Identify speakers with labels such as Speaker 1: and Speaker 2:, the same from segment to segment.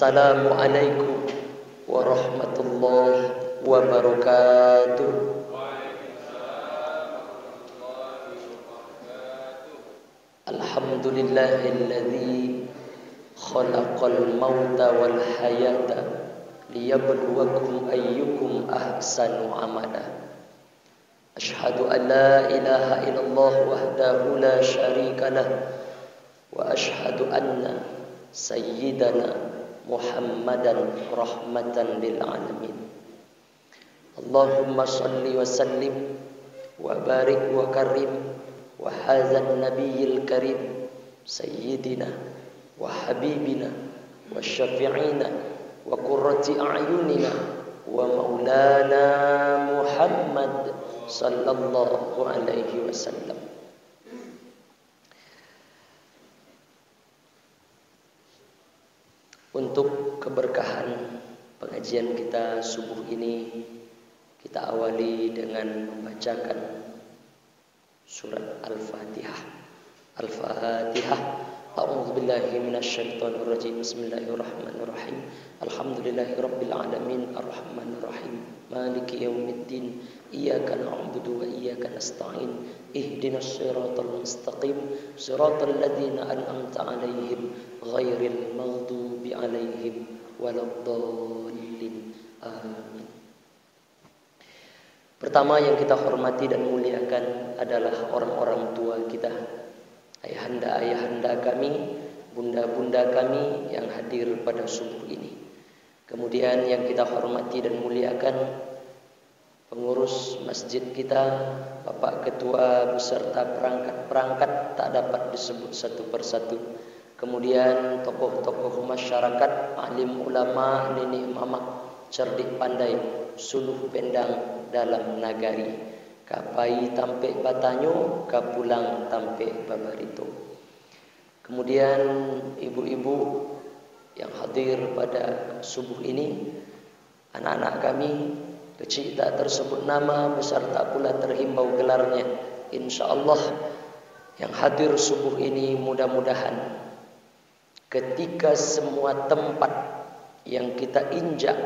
Speaker 1: Assalamualaikum warahmatullahi wabarakatuh. Alhamdulillahilladzi khalaqal mauta wal hayata liyabluwakum ayyukum ahsanu amala. Asyhadu an la ilaha illallah wahdahu la syarika lah wa asyhadu anna sayyidana Muhammadan rahmatan lil alamin. Allahumma salli wa sallim wa barik wa karim wa hadzal nabiyil karim sayyidina wa habibina wa syafi'ina wa qurrati a'yunina wa maulana Muhammad sallallahu alaihi wasallam. Untuk keberkahan pengajian kita subuh ini, kita awali dengan membacakan surat Al-Fatihah. Al-Fatihah. A'udzu billahi minasyaitonir rajim. Bismillahirrahmanirrahim. Alhamdulillahirabbil alamin arrahmanir rahim maliki yaumiddin iyyaka na'budu wa iyyaka nasta'in ihdinas siratal mustaqim siratal ladzina an'amta 'alaihim ghairil maghdubi 'alaihim waladdallin. Amin. Pertama yang kita hormati dan muliakan adalah orang-orang tua kita, ayahanda-ayahanda kami, bunda-bunda kami yang hadir pada subuh ini. Kemudian yang kita hormati dan muliakan pengurus masjid kita, Bapak Ketua beserta perangkat-perangkat tak dapat disebut satu persatu. Kemudian tokoh-tokoh masyarakat, alim ulama, nenek mama, cerdik pandai, suluh pendang dalam nagari. Kapai tampe batanyo, kapulang tampe babarito. Kemudian ibu-ibu yang hadir pada subuh ini, anak-anak kami, kecil tak tersebut nama, besar tak pula terhimbau gelarnya. InsyaAllah yang hadir subuh ini mudah-mudahan ketika semua tempat yang kita injak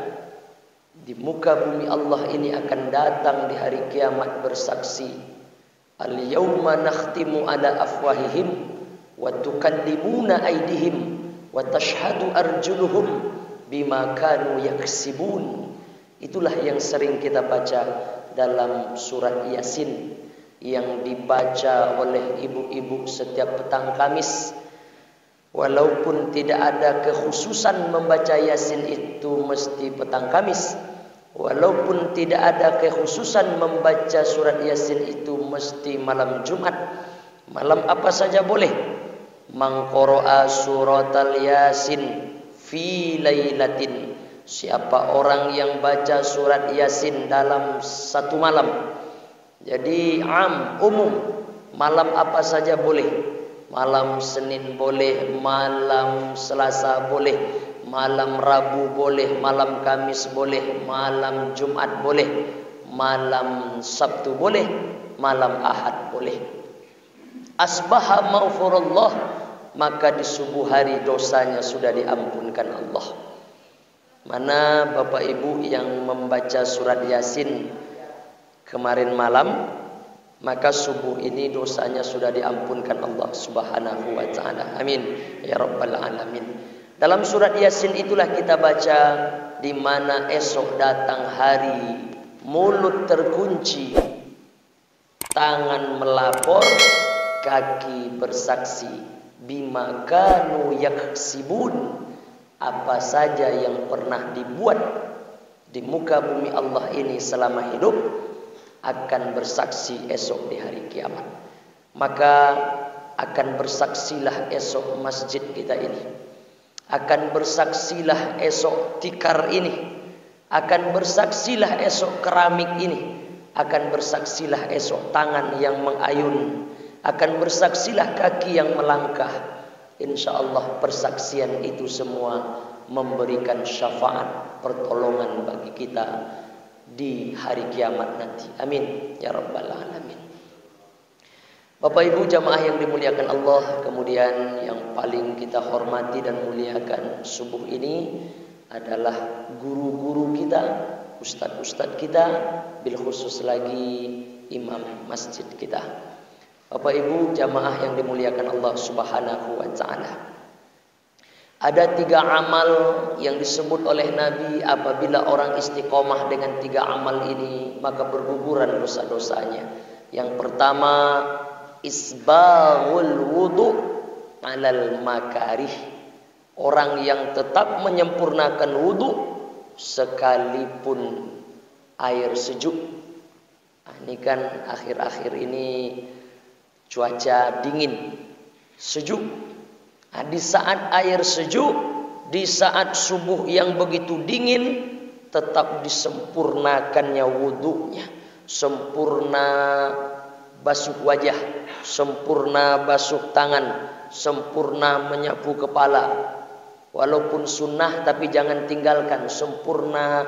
Speaker 1: di muka bumi Allah ini akan datang di hari kiamat bersaksi, al-yawma nakhtimu ala afwahihim wa tukallimuna aydihim wa tashhadu arjuluhum bima kanu yaksibun. Itulah yang sering kita baca dalam surat Yasin yang dibaca oleh ibu-ibu setiap petang Kamis. Walaupun tidak ada kekhususan membaca Yasin itu mesti petang Kamis, walaupun tidak ada kekhususan membaca surat Yasin itu mesti malam Jumat, malam apa saja boleh. Man qara'a suratal Yasin fi lailatin, siapa orang yang baca surat Yasin dalam satu malam. Jadi umum, malam apa saja boleh. Malam Senin boleh, malam Selasa boleh, malam Rabu boleh, malam Kamis boleh, malam Jumat boleh, malam Sabtu boleh, malam Ahad boleh. Asbaha maghfurullah, maka di subuh hari dosanya sudah diampunkan Allah. Mana Bapak Ibu yang membaca surat Yasin kemarin malam, maka subuh ini dosanya sudah diampunkan Allah Subhanahu wa ta'ala. Amin ya rabbal alamin. Dalam surat Yasin itulah kita baca di mana esok datang hari mulut terkunci, tangan melapor, kaki bersaksi, bima kanu yaksibun, apa saja yang pernah dibuat di muka bumi Allah ini selama hidup akan bersaksi esok di hari kiamat. Maka akan bersaksilah esok masjid kita ini, akan bersaksilah esok tikar ini, akan bersaksilah esok keramik ini, akan bersaksilah esok tangan yang mengayun, akan bersaksilah kaki yang melangkah. InsyaAllah persaksian itu semua memberikan syafaat pertolongan bagi kita di hari kiamat nanti. Amin ya rabbal alamin. Bapak Ibu jamaah yang dimuliakan Allah, kemudian yang paling kita hormati dan muliakan subuh ini adalah guru-guru kita, ustadz-ustadz kita, bil khusus lagi imam masjid kita. Bapak Ibu jamaah yang dimuliakan Allah Subhanahu wa taala. Ada 3 amal yang disebut oleh Nabi, apabila orang istiqomah dengan 3 amal ini maka berguguran dosa-dosanya. Yang pertama, isbaghul wudu alal makarih. Orang yang tetap menyempurnakan wudu sekalipun air sejuk. Ini kan akhir-akhir ini cuaca dingin, sejuk. Di saat air sejuk, di saat subuh yang begitu dingin, tetap disempurnakannya wudunya. Sempurna basuh wajah, sempurna basuh tangan, sempurna menyapu kepala. Walaupun sunnah tapi jangan tinggalkan, sempurna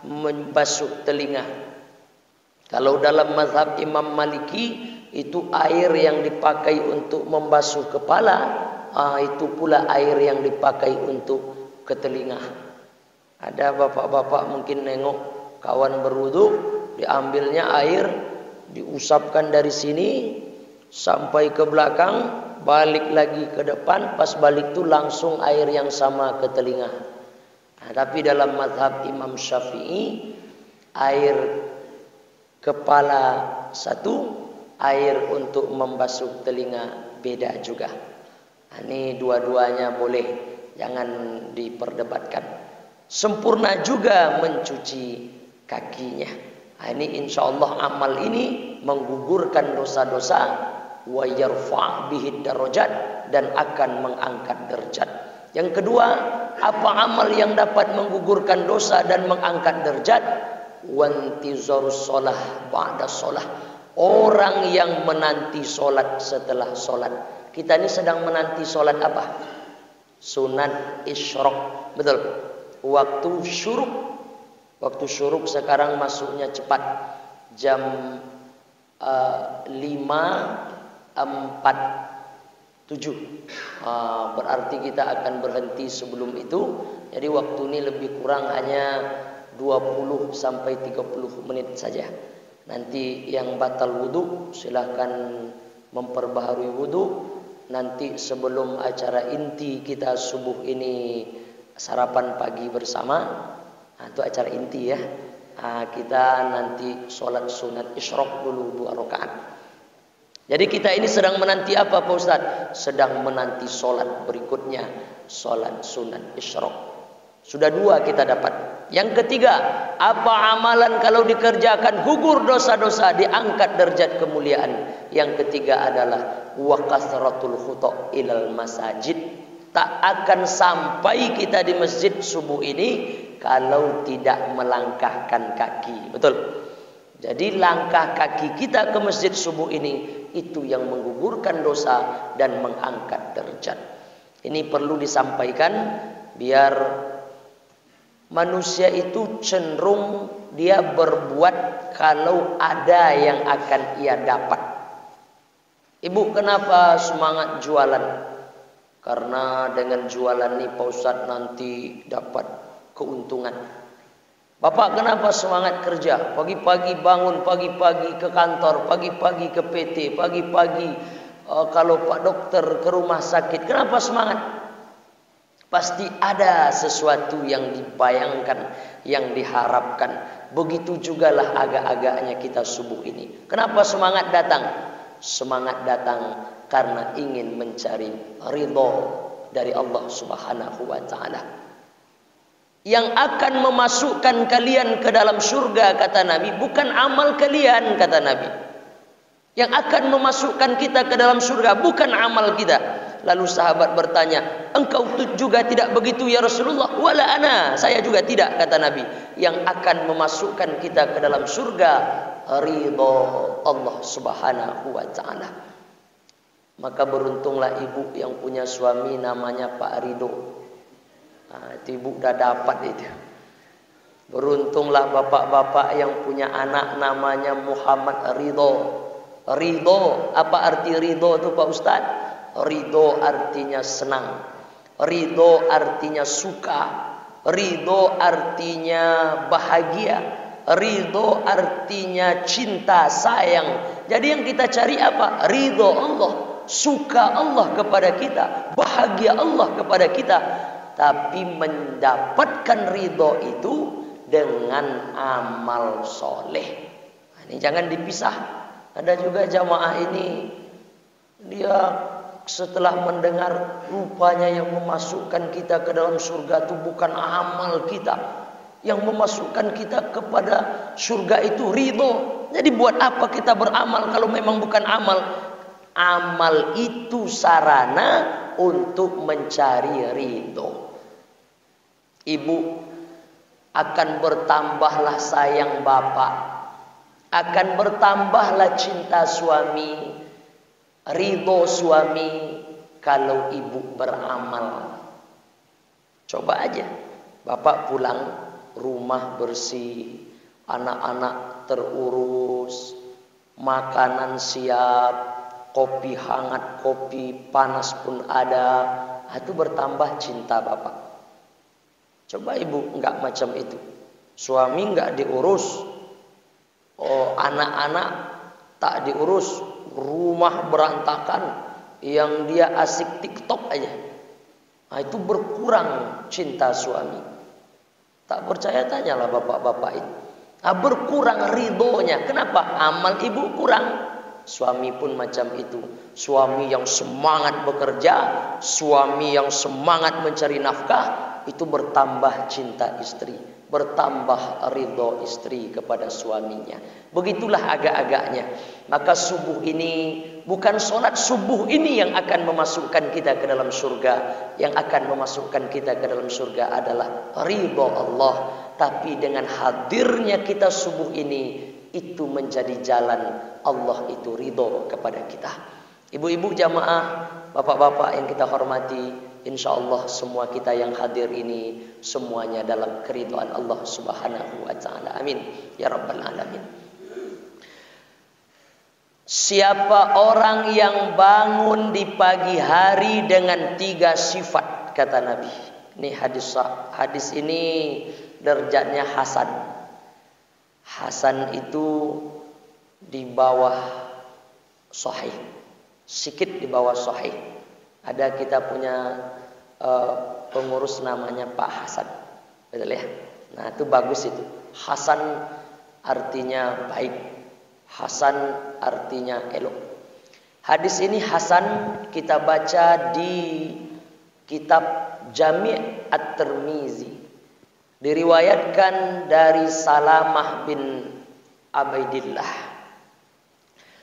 Speaker 1: membasuh telinga. Kalau dalam mazhab Imam Maliki itu air yang dipakai untuk membasuh kepala, itu pula air yang dipakai untuk ke telinga. Ada bapak-bapak mungkin nengok kawan berwudu, diambilnya air, diusapkan dari sini sampai ke belakang, balik lagi ke depan, pas balik itu langsung air yang sama ke telinga. Tapi dalam mazhab Imam Syafi'i, air kepala satu, air untuk membasuh telinga beda juga. Ini dua-duanya boleh, jangan diperdebatkan. Sempurna juga mencuci kakinya. Ini insya Allah amal ini menggugurkan dosa-dosa, wa yarfa' bihi darajat, dan akan mengangkat derajat. Yang kedua, apa amal yang dapat menggugurkan dosa dan mengangkat derajat? Wantizarus shalah ba'da shalah. Orang yang menanti solat setelah solat. Kita ini sedang menanti solat apa? Sunat isyraq, betul? Waktu syuruk. Waktu syuruk sekarang masuknya cepat, jam 5.47. Berarti kita akan berhenti sebelum itu. Jadi waktu ini lebih kurang hanya 20 sampai 30 menit saja. Nanti yang batal wudu silahkan memperbaharui wudu. Nanti sebelum acara inti kita subuh ini sarapan pagi bersama. Itu acara inti ya. Kita nanti sholat sunat isyraq dulu 2 rakaat. Jadi kita ini sedang menanti apa Pak Ustaz? Sedang menanti sholat berikutnya, sholat sunat isyraq. Sudah 2 kita dapat. Yang ketiga, apa amalan kalau dikerjakan gugur dosa-dosa, diangkat derajat kemuliaan. Yang ketiga adalah wa kasratul khuta ilal masajid. Tak akan sampai kita di masjid subuh ini kalau tidak melangkahkan kaki. Betul. Jadi langkah kaki kita ke masjid subuh ini itu yang menggugurkan dosa dan mengangkat derajat. Ini perlu disampaikan biar manusia itu cenderung dia berbuat kalau ada yang akan ia dapat. Ibu kenapa semangat jualan? Karena dengan jualan ini Pak Ustadz nanti dapat keuntungan. Bapak kenapa semangat kerja? Pagi-pagi bangun, pagi-pagi ke kantor, pagi-pagi ke PT, pagi-pagi kalau Pak Dokter ke rumah sakit. Kenapa semangat? Pasti ada sesuatu yang dibayangkan, yang diharapkan. Begitu jugalah agak-agaknya kita subuh ini. Kenapa semangat datang? Semangat datang karena ingin mencari ridho dari Allah Subhanahu wa taala. Yang akan memasukkan kalian ke dalam surga kata Nabi, bukan amal kalian kata Nabi. Yang akan memasukkan kita ke dalam surga bukan amal kita. Lalu sahabat bertanya, engkau juga tidak begitu ya Rasulullah? Wala ana, saya juga tidak kata Nabi. Yang akan memasukkan kita ke dalam surga ridho Allah Subhanahu wa taala. Maka beruntunglah ibu yang punya suami namanya Pak Ridho. Itu ibu udah dapat itu. Beruntunglah bapak-bapak yang punya anak namanya Muhammad Ridho. Ridho, apa arti ridho itu Pak Ustaz? Ridho artinya senang, ridho artinya suka, ridho artinya bahagia, ridho artinya cinta, sayang. Jadi yang kita cari apa? Ridho Allah, suka Allah kepada kita, bahagia Allah kepada kita. Tapi mendapatkan ridho itu dengan amal soleh. Ini jangan dipisah. Ada juga jamaah ini, dia setelah mendengar rupanya yang memasukkan kita ke dalam surga itu bukan amal kita, yang memasukkan kita kepada surga itu ridho. Jadi buat apa kita beramal kalau memang bukan amal? Amal itu sarana untuk mencari ridho. Ibu, akan bertambahlah sayang bapak, akan bertambahlah cinta suami, ridho suami kalau ibu beramal. Coba aja, bapak pulang rumah bersih, anak-anak terurus, makanan siap, kopi hangat, kopi panas pun ada. Itu bertambah cinta bapak. Coba ibu enggak macam itu, suami enggak diurus, anak-anak tak diurus, rumah berantakan, yang dia asik TikTok aja. Itu berkurang cinta suami. Tak percaya tanyalah bapak-bapak itu. Berkurang ridhonya. Kenapa? Amal ibu kurang. Suami pun macam itu. Suami yang semangat bekerja, suami yang semangat mencari nafkah, itu bertambah cinta istri, bertambah ridho istri kepada suaminya. Begitulah agak-agaknya. Maka subuh ini, bukan solat subuh ini yang akan memasukkan kita ke dalam surga. Yang akan memasukkan kita ke dalam surga adalah ridho Allah. Tapi dengan hadirnya kita subuh ini, itu menjadi jalan Allah itu ridho kepada kita. Ibu-ibu jamaah, bapak-bapak yang kita hormati, insya Allah semua kita yang hadir ini semuanya dalam keridhaan Allah Subhanahu wa taala. Amin ya rabbal alamin. Siapa orang yang bangun di pagi hari dengan 3 sifat, kata Nabi. Ini hadis ini derajatnya hasan. Hasan itu di bawah sahih, sedikit di bawah sahih. Ada kita punya pengurus namanya Pak Hasan, betul ya? Nah itu bagus itu. Hasan artinya baik, hasan artinya elok. Hadis ini hasan kita baca di kitab Jami' At-Tirmizi. Diriwayatkan dari Salamah bin Abaidillah.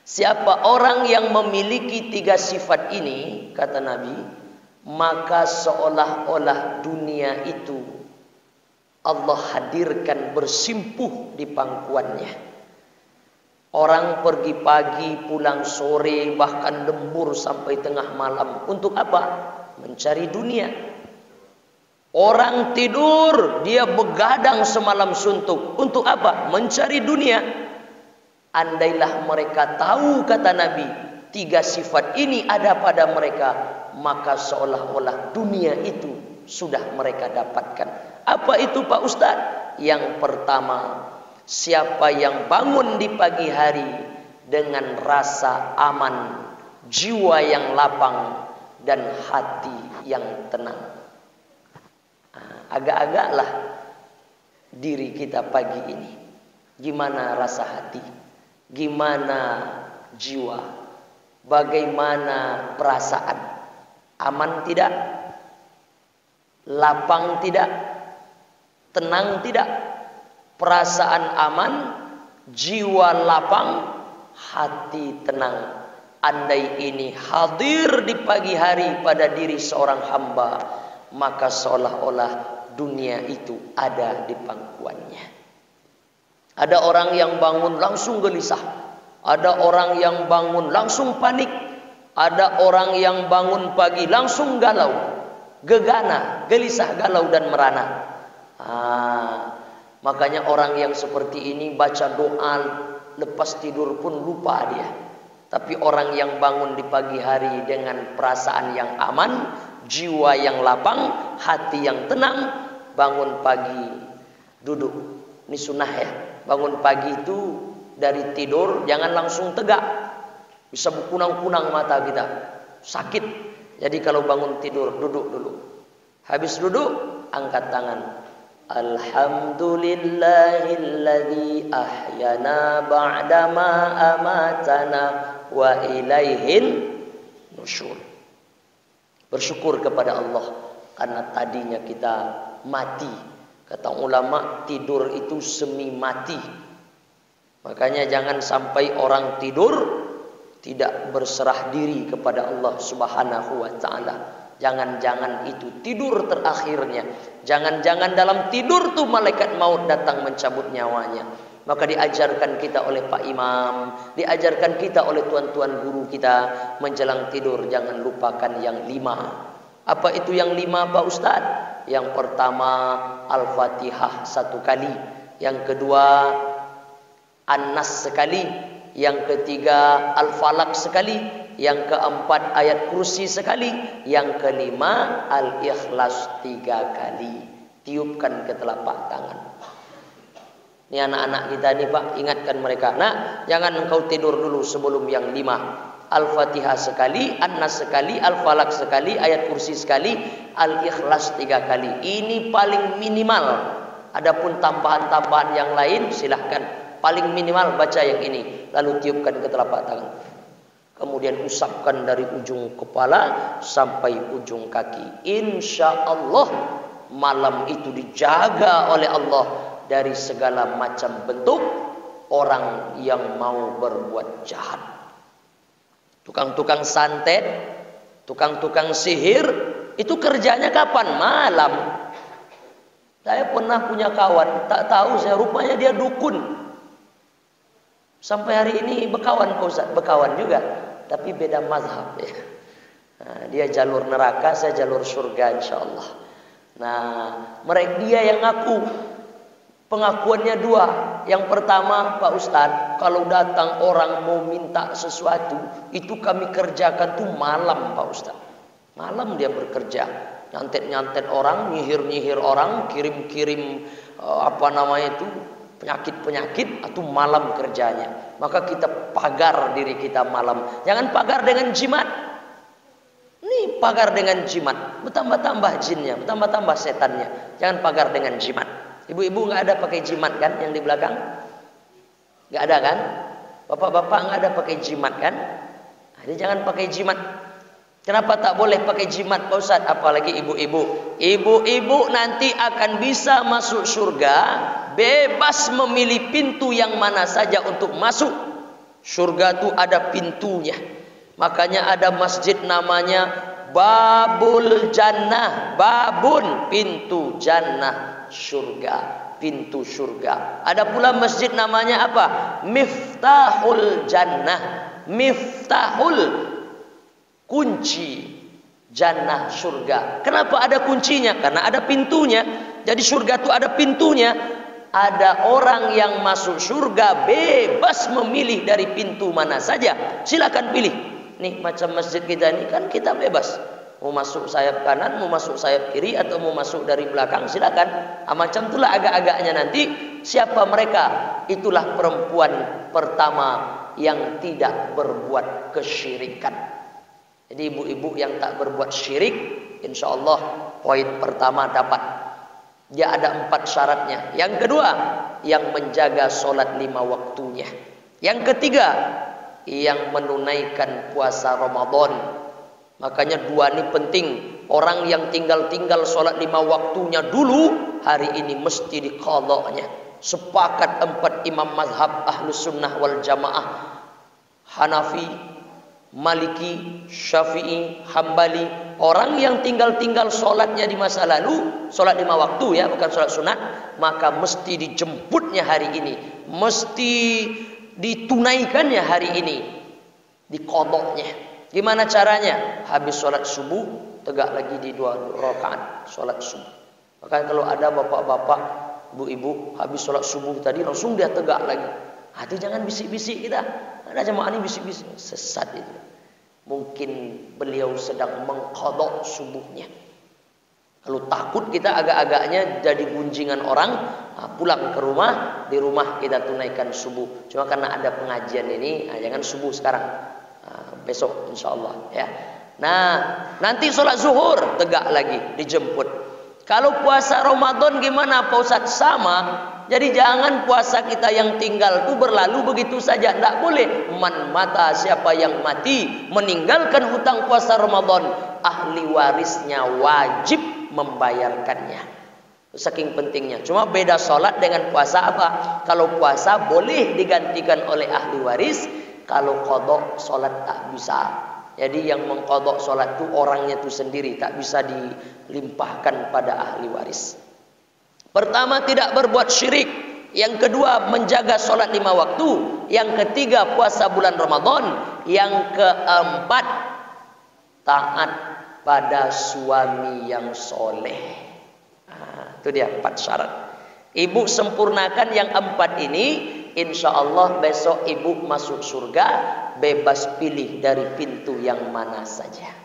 Speaker 1: Siapa orang yang memiliki 3 sifat ini, kata Nabi, maka seolah-olah dunia itu Allah hadirkan bersimpuh di pangkuannya. Orang pergi pagi, pulang sore, bahkan lembur sampai tengah malam. Untuk apa? Mencari dunia. Orang tidur, dia begadang semalam suntuk. Untuk apa? Mencari dunia. Andailah mereka tahu, kata Nabi, 3 sifat ini ada pada mereka, maka seolah-olah dunia itu sudah mereka dapatkan. Apa itu Pak Ustadz? Yang pertama, siapa yang bangun di pagi hari dengan rasa aman, jiwa yang lapang, dan hati yang tenang. Agak-agaklah diri kita pagi ini. Gimana rasa hati? Gimana jiwa? Bagaimana perasaan? Aman tidak? Lapang tidak? Tenang tidak? Perasaan aman, jiwa lapang, hati tenang. Andai ini hadir di pagi hari pada diri seorang hamba, maka seolah-olah dunia itu ada di pangkuannya. Ada orang yang bangun langsung gelisah. Ada orang yang bangun langsung panik. Ada orang yang bangun pagi langsung galau, gegana, gelisah, galau dan merana. Makanya orang yang seperti ini baca doa lepas tidur pun lupa dia. Tapi orang yang bangun di pagi hari dengan perasaan yang aman, jiwa yang lapang, hati yang tenang, bangun pagi duduk. Ini sunnah ya. Bangun pagi itu dari tidur jangan langsung tegak. Bisa berkunang-kunang mata kita, sakit. Jadi kalau bangun tidur duduk dulu. Habis duduk angkat tangan. Alhamdulillahilladzi ahyana ba'dama amatana wa ilaihin nusyur. Bersyukur kepada Allah karena tadinya kita mati. Kata ulama, tidur itu semi mati. Makanya jangan sampai orang tidur tidak berserah diri kepada Allah Subhanahu wa taala. Jangan-jangan itu tidur terakhirnya. Jangan-jangan dalam tidur tuh malaikat maut datang mencabut nyawanya. Maka diajarkan kita oleh Pak Imam, diajarkan kita oleh tuan-tuan guru kita, menjelang tidur jangan lupakan yang 5. Apa itu yang 5 Pak Ustaz? Yang pertama Al-Fatihah 1 kali, yang kedua An-Nas sekali, yang ketiga Al-Falaq sekali, yang keempat ayat kursi sekali, yang kelima Al-Ikhlas 3 kali. Tiupkan ke telapak tangan. Ini anak-anak kita nih Pak, ingatkan mereka. Nah, jangan engkau tidur dulu sebelum yang 5. Al-Fatihah sekali, An-Nas sekali, Al-Falaq sekali, ayat kursi sekali, Al-Ikhlas 3 kali. Ini paling minimal. Adapun tambahan-tambahan yang lain silahkan. Paling minimal baca yang ini. Lalu tiupkan ke telapak tangan. Kemudian usapkan dari ujung kepala sampai ujung kaki. Insya Allah malam itu dijaga oleh Allah dari segala macam bentuk orang yang mau berbuat jahat. Tukang-tukang santet, tukang-tukang sihir, itu kerjanya kapan? Malam. Saya pernah punya kawan, tak tahu saya rupanya dia dukun. Sampai hari ini bekawan Pak Ustaz, bekawan juga, tapi beda mazhab ya. Nah, dia jalur neraka, saya jalur surga insyaallah. Nah, mereka dia yang ngaku. Pengakuannya 2. Yang pertama, Pak Ustaz, kalau datang orang mau minta sesuatu, itu kami kerjakan tuh malam Pak Ustaz. Malam dia bekerja, nyantet-nyantet orang, nyihir-nyihir orang, kirim-kirim penyakit-penyakit, atau malam kerjanya. Maka kita pagar diri kita malam. Jangan pagar dengan jimat. Ini pagar dengan jimat, bertambah-tambah jinnya, bertambah-tambah setannya. Jangan pagar dengan jimat. Ibu-ibu nggak ada pakai jimat kan yang di belakang? Nggak ada kan? Bapak-bapak nggak ada pakai jimat kan? Jadi jangan pakai jimat. Kenapa tak boleh pakai jimat Pak Ustaz? Apalagi ibu-ibu. Ibu-ibu nanti akan bisa masuk surga, bebas memilih pintu yang mana saja untuk masuk. Surga itu ada pintunya. Makanya ada masjid namanya Babul Jannah. Babun, pintu jannah, surga, pintu surga. Ada pula masjid namanya apa? Miftahul Jannah. Miftahul, kunci jannah, surga. Kenapa ada kuncinya? Karena ada pintunya. Jadi surga itu ada pintunya. Ada orang yang masuk surga bebas memilih dari pintu mana saja. Silakan pilih. Nih macam masjid kita ini kan kita bebas. Mau masuk sayap kanan, mau masuk sayap kiri, atau mau masuk dari belakang, silakan. Macam itulah agak-agaknya nanti. Siapa mereka? Itulah perempuan pertama yang tidak berbuat kesyirikan. Jadi ibu-ibu yang tak berbuat syirik, insya Allah poin pertama dapat. Dia ada 4 syaratnya. Yang kedua, yang menjaga sholat 5 waktunya. Yang ketiga, yang menunaikan puasa Ramadan. Makanya 2 ini penting. Orang yang tinggal-tinggal sholat 5 waktunya dulu, hari ini mesti diqadha'nya. Sepakat 4 imam mazhab Ahlus Sunnah wal Jamaah, Hanafi, Maliki, Syafi'i, Hambali. Orang yang tinggal-tinggal sholatnya di masa lalu, sholat 5 waktu ya, bukan sholat sunat, maka mesti dijemputnya hari ini, mesti ditunaikannya hari ini, diqadha'nya. Gimana caranya? Habis sholat subuh, tegak lagi di 2 rakaat sholat subuh. Maka kalau ada bapak-bapak, ibu-ibu, habis sholat subuh tadi langsung dia tegak lagi. Itu jangan bisik-bisik kita. Ada jemaah ini bisik-bisik, sesat itu. Mungkin beliau sedang mengqadha subuhnya. Kalau takut kita agak-agaknya jadi gunjingan orang, pulang ke rumah, di rumah kita tunaikan subuh. Cuma karena ada pengajian ini, jangan subuh sekarang, besok insyaallah ya. Nah, nanti sholat zuhur tegak lagi dijemput. Kalau puasa Ramadan gimana Pak Ustaz? Sama. Jadi jangan puasa kita yang tinggal itu berlalu begitu saja. Tidak boleh. Man mata, siapa yang mati meninggalkan hutang puasa Ramadan, ahli warisnya wajib membayarkannya. Saking pentingnya. Cuma beda sholat dengan puasa apa? Kalau puasa boleh digantikan oleh ahli waris. Kalau qadha sholat tak bisa. Jadi yang mengqadha sholat itu orangnya itu sendiri, tak bisa dilimpahkan pada ahli waris. Pertama, tidak berbuat syirik. Yang kedua, menjaga sholat 5 waktu. Yang ketiga, puasa bulan Ramadan. Yang keempat, taat pada suami yang soleh. Itu dia 4 syarat. Ibu sempurnakan yang 4 ini, insya Allah besok ibu masuk surga, bebas pilih dari pintu yang mana saja.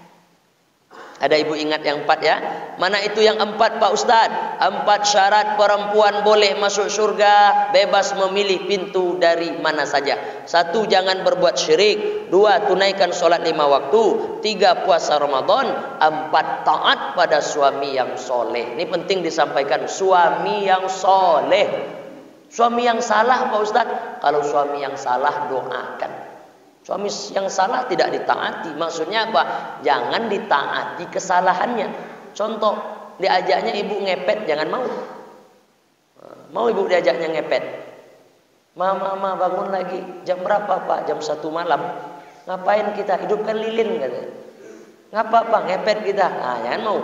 Speaker 1: Ada ibu ingat yang 4 ya? Mana itu yang 4 Pak Ustadz? 4 syarat perempuan boleh masuk surga, bebas memilih pintu dari mana saja. 1, jangan berbuat syirik. 2, tunaikan sholat 5 waktu. 3, puasa Ramadan. 4, taat pada suami yang soleh. Ini penting disampaikan, suami yang soleh. Suami yang salah Pak Ustadz? Kalau suami yang salah, doakan. Suami yang salah tidak ditaati. Maksudnya apa? Jangan ditaati kesalahannya. Contoh, diajaknya ibu ngepet, jangan mau. Mau ibu diajaknya ngepet. Mama bangun lagi. Jam berapa Pak? Jam 1 malam. Ngapain kita? Hidupkan lilin katanya. Ngapa Pak? Ngepet kita. Jangan mau.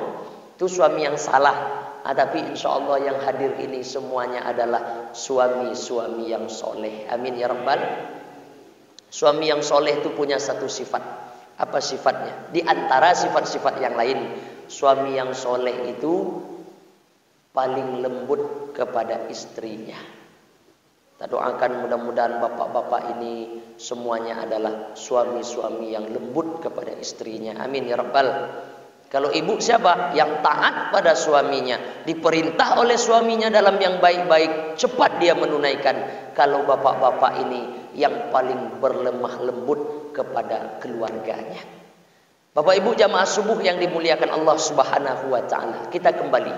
Speaker 1: Itu suami yang salah. Tapi insya Allah yang hadir ini semuanya adalah suami-suami yang soleh. Amin ya rabbal. Suami yang soleh itu punya satu sifat. Apa sifatnya? Di antara sifat-sifat yang lain, suami yang soleh itu paling lembut kepada istrinya. Kita doakan mudah-mudahan bapak-bapak ini semuanya adalah suami-suami yang lembut kepada istrinya. Amin ya rabbal. Kalau ibu siapa? Yang taat pada suaminya, diperintah oleh suaminya dalam yang baik-baik, cepat dia menunaikan. Kalau bapak-bapak ini yang paling berlemah lembut kepada keluarganya. Bapak Ibu jamaah subuh yang dimuliakan Allah Subhanahu wa taala, kita kembali.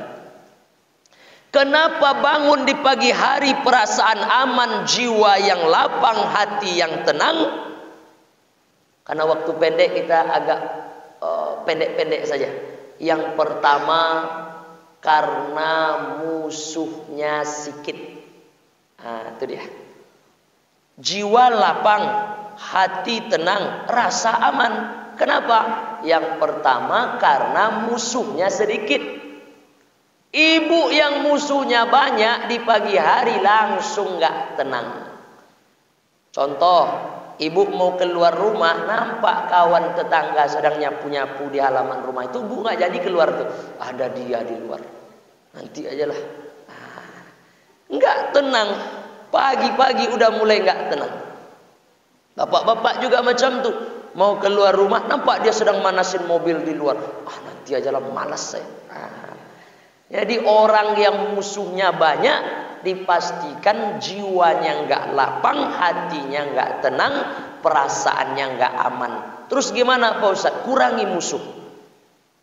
Speaker 1: Kenapa bangun di pagi hari perasaan aman, jiwa yang lapang, hati yang tenang? Karena waktu pendek kita agak pendek-pendek saja. Yang pertama, karena musuhnya sikit. Itu dia. Jiwa lapang, hati tenang, rasa aman. Kenapa? Yang pertama, karena musuhnya sedikit. Ibu yang musuhnya banyak di pagi hari langsung gak tenang. Contoh, ibu mau keluar rumah, nampak kawan tetangga sedang nyapu-nyapu di halaman rumah itu, ibu gak jadi keluar tuh. Ada dia di luar. Nanti ajalah. Nggak tenang. Pagi-pagi udah mulai nggak tenang. Bapak-bapak juga macam tuh. Mau keluar rumah, nampak dia sedang manasin mobil di luar. Nanti ajalah, malas saya. Jadi orang yang musuhnya banyak, dipastikan jiwanya nggak lapang, hatinya nggak tenang, perasaannya nggak aman. Terus gimana Pak Ustadz? Kurangi musuh.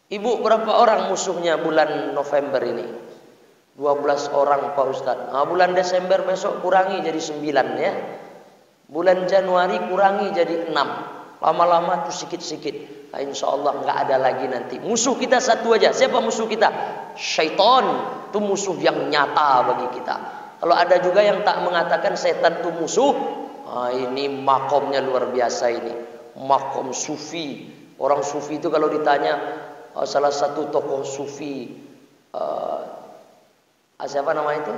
Speaker 1: Ibu berapa orang musuhnya bulan November ini? 12 orang Pak Ustadz. Bulan Desember besok kurangi jadi 9 ya. Bulan Januari kurangi jadi 6. Lama-lama tuh sikit-sikit. Insya Allah nggak ada lagi nanti. Musuh kita satu aja. Siapa musuh kita? Syaitan. Itu musuh yang nyata bagi kita. Kalau ada juga yang tak mengatakan setan itu musuh, ini makomnya luar biasa ini. Makom sufi. Orang sufi itu kalau ditanya, salah satu tokoh sufi, siapa nama itu?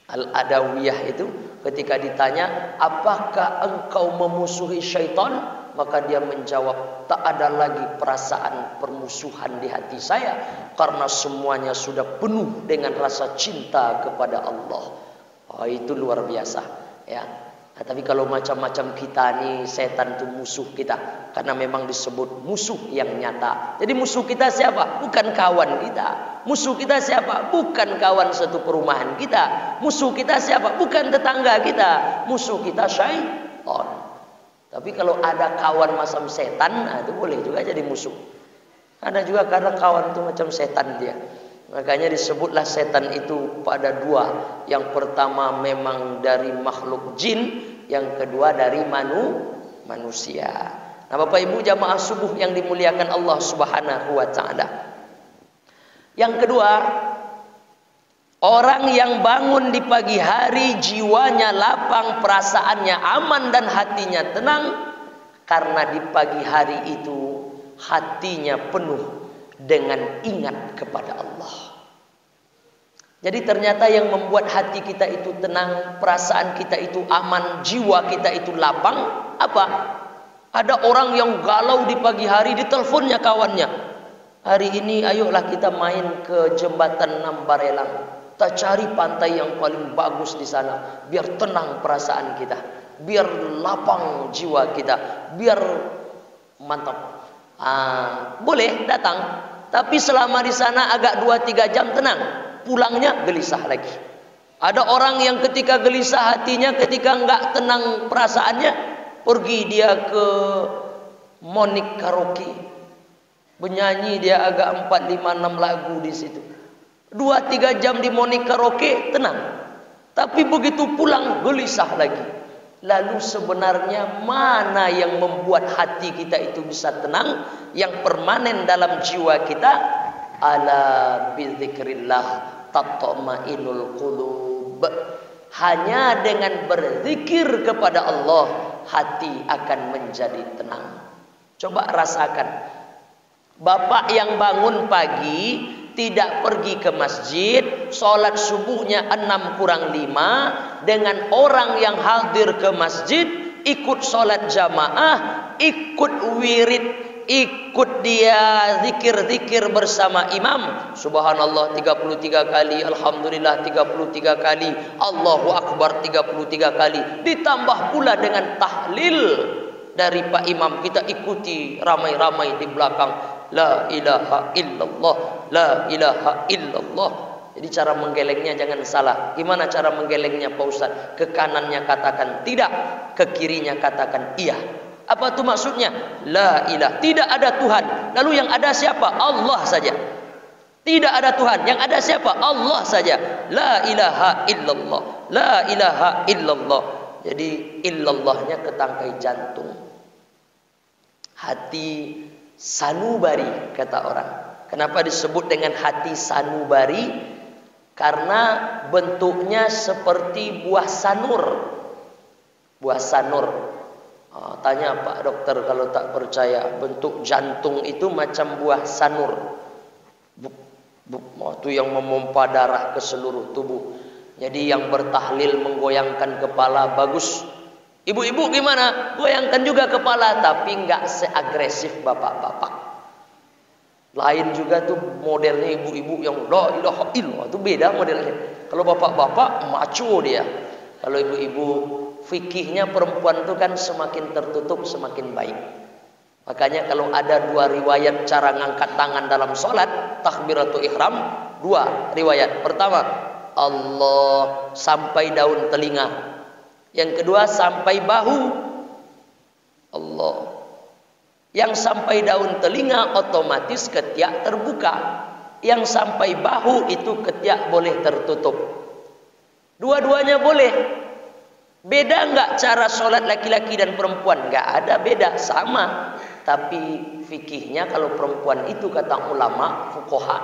Speaker 1: Al-Adawiyah itu, ketika ditanya, apakah engkau memusuhi syaitan? Maka dia menjawab, tak ada lagi perasaan permusuhan di hati saya, karena semuanya sudah penuh dengan rasa cinta kepada Allah. Itu luar biasa ya. Nah, tapi kalau macam-macam kita nih, setan itu musuh kita. Karena memang disebut musuh yang nyata. Jadi musuh kita siapa? Bukan kawan kita. Musuh kita siapa? Bukan kawan satu perumahan kita. Musuh kita siapa? Bukan tetangga kita. Musuh kita syaitan. Tapi kalau ada kawan macam setan, nah itu boleh juga jadi musuh. Ada juga karena kawan itu macam setan dia. Makanya disebutlah setan itu pada dua. Yang pertama memang dari makhluk jin, yang kedua dari manusia. Nah, Bapak Ibu jamaah subuh yang dimuliakan Allah Subhanahu wa taala. Yang kedua, orang yang bangun di pagi hari jiwanya lapang, perasaannya aman dan hatinya tenang karena di pagi hari itu hatinya penuh dengan ingat kepada Allah. Jadi ternyata yang membuat hati kita itu tenang, perasaan kita itu aman, jiwa kita itu lapang, apa? Ada orang yang galau di pagi hari, diteleponnya kawannya. Hari ini ayolah kita main ke jembatan Nambarelang. Kita cari pantai yang paling bagus di sana, biar tenang perasaan kita, biar lapang jiwa kita, biar mantap. Boleh datang, tapi selama di sana agak 2-3 jam tenang, pulangnya gelisah lagi. Ada orang yang ketika gelisah hatinya, ketika enggak tenang perasaannya, pergi dia ke Monik Karaoke, bernyanyi dia agak 4, 5, 6 lagu di situ. 2-3 jam di Monik Karaoke tenang, tapi begitu pulang gelisah lagi. Lalu sebenarnya mana yang membuat hati kita itu bisa tenang, yang permanen dalam jiwa kita? Ala bidzikrillah tatma'innul qulub. Hanya dengan berzikir kepada Allah hati akan menjadi tenang. Coba rasakan. Bapak yang bangun pagi tidak pergi ke masjid, sholat subuhnya 6-5, dengan orang yang hadir ke masjid, ikut sholat jamaah, ikut wirid, ikut dia zikir-zikir bersama imam, subhanallah 33 kali, alhamdulillah 33 kali, Allahu Akbar 33 kali, ditambah pula dengan tahlil dari Pak Imam, kita ikuti ramai-ramai di belakang, la ilaha illallah, la ilaha illallah. Jadi cara menggelengnya jangan salah. Gimana cara menggelengnya Pak Ustaz? Ke kanannya katakan tidak, ke kirinya katakan iya. Apa itu maksudnya? La ilah, tidak ada Tuhan. Lalu yang ada siapa? Allah saja. Tidak ada Tuhan, yang ada siapa? Allah saja. La ilaha illallah, la ilaha illallah. Jadi illallahnya ke tangkai jantung, hati sanubari kata orang. Kenapa disebut dengan hati sanubari? Karena bentuknya seperti buah sanur. Buah sanur. Tanya Pak Dokter kalau tak percaya, bentuk jantung itu macam buah sanur. Itu yang memompa darah ke seluruh tubuh. Jadi yang bertahlil menggoyangkan kepala bagus. Ibu-ibu gimana? Goyangkan juga kepala, tapi enggak seagresif bapak-bapak. Lain juga tuh modelnya ibu-ibu yang la ilaha illallah, itu beda modelnya. Kalau bapak-bapak macho dia. Kalau ibu-ibu, fikihnya perempuan itu kan semakin tertutup semakin baik. Makanya kalau ada 2 riwayat cara ngangkat tangan dalam sholat, takbiratul ihram, 2 riwayat. Pertama, Allah sampai daun telinga. Yang kedua sampai bahu. Allah. Yang sampai daun telinga otomatis ketiak terbuka. Yang sampai bahu itu ketiak boleh tertutup. Dua-duanya boleh. Beda enggak cara sholat laki-laki dan perempuan? Enggak ada beda, sama. Tapi fikihnya kalau perempuan itu kata ulama fuqaha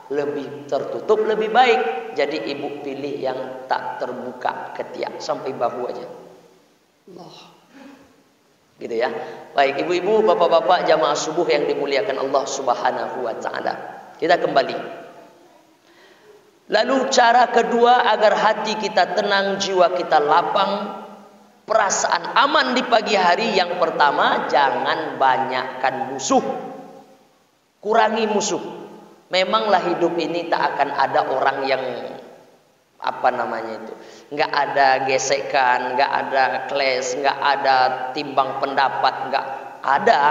Speaker 1: lebih tertutup lebih baik. Jadi ibu pilih yang tak terbuka ketiak sampai bahu aja. Allah. Gitu ya. Baik ibu-ibu, bapak-bapak jamaah subuh yang dimuliakan Allah Subhanahu wa taala. Kita kembali. Lalu cara kedua agar hati kita tenang, jiwa kita lapang, perasaan aman di pagi hari, yang pertama jangan banyakkan musuh. Kurangi musuh. Memanglah hidup ini tak akan ada orang yang apa namanya itu, nggak ada gesekan, nggak ada clash, nggak ada timbang pendapat, nggak ada,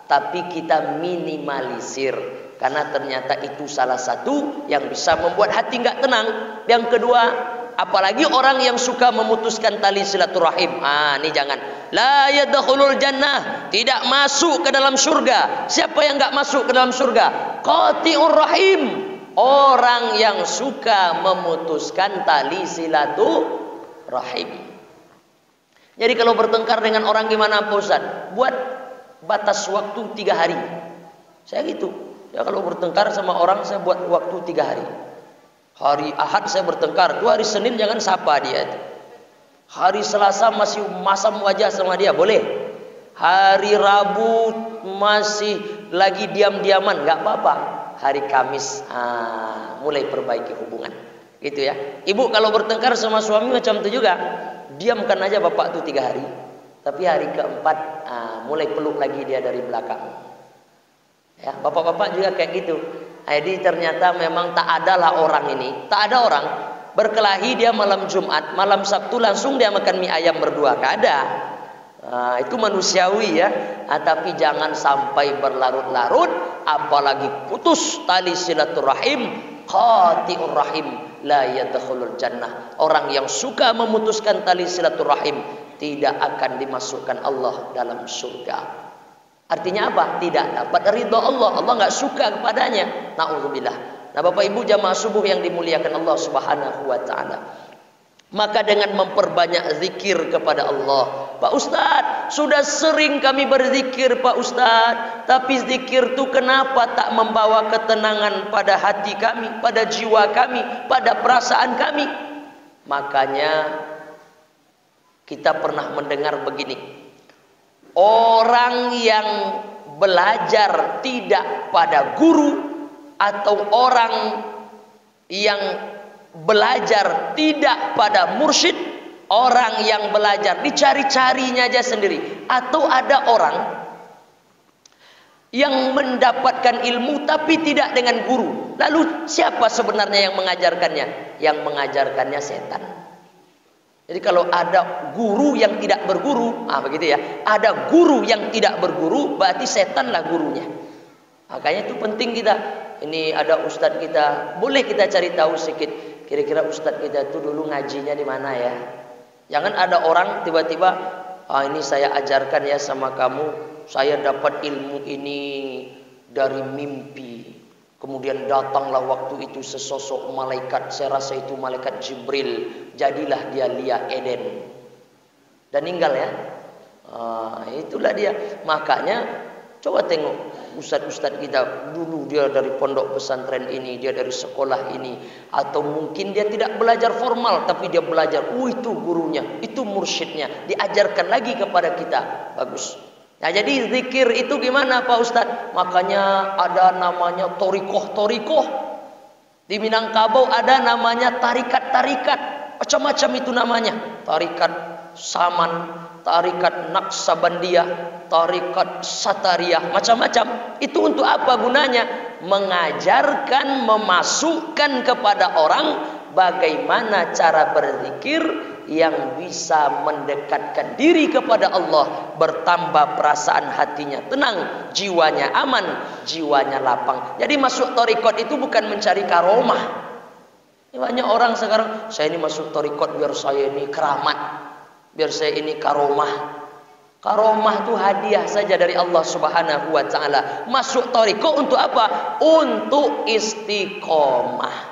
Speaker 1: tapi kita minimalisir karena ternyata itu salah satu yang bisa membuat hati nggak tenang. Yang kedua, apalagi orang yang suka memutuskan tali silaturahim, ini jangan, la yadkhulul jannah, tidak masuk ke dalam surga. Siapa yang nggak masuk ke dalam surga? Qati'ur rahim, orang yang suka memutuskan tali silaturahim. Jadi kalau bertengkar dengan orang gimana Pak Ustaz? Buat batas waktu 3 hari. Saya gitu. Ya kalau bertengkar sama orang saya buat waktu 3 hari. Hari Ahad saya bertengkar, 2 hari Senin jangan sapa dia. Hari Selasa masih masam wajah sama dia, boleh. Hari Rabu masih lagi diam-diaman, nggak apa-apa. Hari Kamis mulai perbaiki hubungan, gitu ya. Ibu kalau bertengkar sama suami macam itu juga, diamkan aja bapak tuh 3 hari, tapi hari keempat mulai peluk lagi dia dari belakang. Ya, bapak-bapak juga kayak gitu. Jadi ternyata memang tak adalah orang ini, tak ada orang berkelahi dia malam Jumat, malam Sabtu langsung dia makan mie ayam berdua, nggak ada. Itu manusiawi ya, tapi jangan sampai berlarut-larut, apalagi putus tali silaturahim. Qati'ur rahim la yadkhulul jannah, orang yang suka memutuskan tali silaturahim tidak akan dimasukkan Allah dalam surga. Artinya apa? Tidak dapat ridha Allah, Allah nggak suka kepadanya. Na'udzubillah. Nah Bapak Ibu jamaah subuh yang dimuliakan Allah Subhanahu wa ta'ala, maka dengan memperbanyak zikir kepada Allah. Pak Ustadz, sudah sering kami berzikir Pak Ustadz, tapi zikir itu kenapa tak membawa ketenangan pada hati kami, pada jiwa kami, pada perasaan kami? Makanya kita pernah mendengar begini, orang yang belajar tidak pada guru, atau orang yang belajar tidak pada mursyid, orang yang belajar dicari-carinya aja sendiri, atau ada orang yang mendapatkan ilmu tapi tidak dengan guru. Lalu siapa sebenarnya yang mengajarkannya? Yang mengajarkannya setan. Jadi kalau ada guru yang tidak berguru, begitu ya. Ada guru yang tidak berguru, berarti setanlah gurunya. Makanya itu penting kita. Ini ada ustadz kita, boleh kita cari tahu sedikit. Kira-kira ustadz kita itu dulu ngajinya di mana ya? Jangan ada orang tiba-tiba, ini saya ajarkan ya sama kamu, saya dapat ilmu ini dari mimpi. Kemudian datanglah waktu itu sesosok malaikat, saya rasa itu malaikat Jibril, jadilah dia Lia Eden. Dan meninggal ya. Itulah dia. Makanya coba tengok ustadz-ustadz kita dulu, dia dari pondok pesantren ini, dia dari sekolah ini, atau mungkin dia tidak belajar formal tapi dia belajar, itu gurunya, itu mursyidnya, diajarkan lagi kepada kita. Bagus. Nah jadi zikir itu gimana Pak Ustadz? Makanya ada namanya torikoh. Di Minangkabau ada namanya tarikat-tarikat, macam-macam itu namanya. Tarikat Saman, tarikat Naksabandiyah, tarikat Satariyah, macam-macam. Itu untuk apa gunanya? Mengajarkan, memasukkan kepada orang bagaimana cara berzikir yang bisa mendekatkan diri kepada Allah, bertambah perasaan hatinya tenang, jiwanya aman, jiwanya lapang. Jadi masuk tarikat itu bukan mencari karomah. Banyak orang sekarang, saya ini masuk tarikat biar saya ini keramat, biar saya ini karomah. Karomah itu hadiah saja dari Allah Subhanahu wa ta'ala. Masuk tarikat untuk apa? Untuk istiqomah.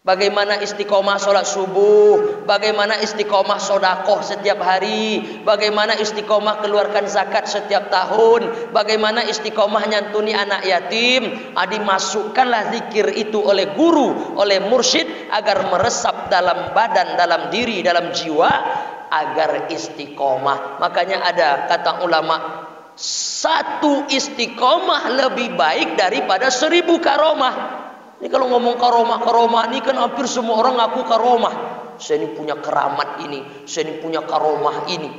Speaker 1: Bagaimana istiqomah sholat subuh, bagaimana istiqomah sodakoh setiap hari, bagaimana istiqomah keluarkan zakat setiap tahun, bagaimana istiqomah nyantuni anak yatim. Dimasukkanlah zikir itu oleh guru, oleh mursyid, agar meresap dalam badan, dalam diri, dalam jiwa, agar istiqomah. Makanya ada kata ulama, 1 istiqomah lebih baik daripada 1000 karomah. Ini kalau ngomong karomah ini kan hampir semua orang ngaku karomah. Saya ini punya keramat ini, saya ini punya karomah ini.